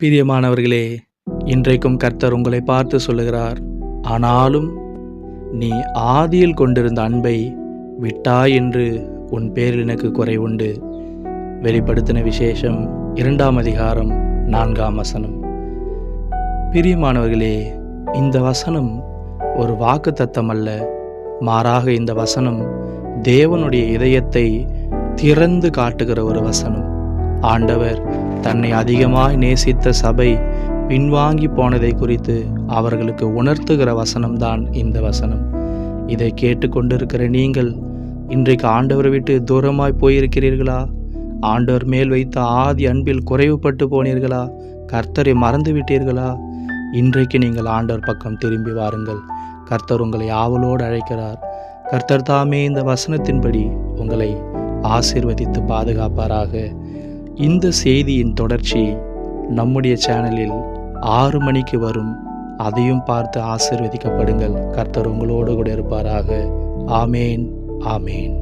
பிரியமானவர்களே, இன்றைக்கும் கர்த்தர் உங்களை பார்த்து சொல்லுகிறார், ஆனாலும் நீ ஆதியில் கொண்டிருந்த அன்பை விட்டாய் என்று உன் பேரில் எனக்கு குறை உண்டு. வெளிப்படுத்தின விசேஷம் 2ஆம் அதிகாரம் 4ஆம் வசனம். பிரியமானவர்களே, இந்த வசனம் ஒரு வாக்குத்தத்தம் அல்ல, மாறாக இந்த வசனம் தேவனுடைய இதயத்தை திறந்து காட்டுகிற ஒரு வசனம். ஆண்டவர் தன்னை அதிகமாய் நேசித்த சபை பின்வாங்கி போனதை குறித்து அவர்களுக்கு உணர்த்துகிற வசனம்தான் இந்த வசனம். இதை கேட்டுக்கொண்டிருக்கிற நீங்கள் இன்றைக்கு ஆண்டவரை விட்டு தூரமாய் போயிருக்கிறீர்களா? ஆண்டவர் மேல் வைத்த ஆதி அன்பில் குறைவுபட்டு போனீர்களா? கர்த்தரை மறந்து விட்டீர்களா? இன்றைக்கு நீங்கள் ஆண்டவர் பக்கம் திரும்பி வாருங்கள். கர்த்தர் உங்களை ஆவலோடு அழைக்கிறார். கர்த்தர் தாமே இந்த வசனத்தின்படி உங்களை ஆசீர்வதித்து பாதுகாப்பாராக. இந்த செய்தியின் தொடர்ச்சி நம்முடைய சேனலில் 6 மணிக்கு வரும். அதையும் பார்த்து ஆசீர்வதிக்கப்படுங்கள். கர்த்தர் உங்களோடு கூட இருப்பாராக. ஆமேன், ஆமேன்.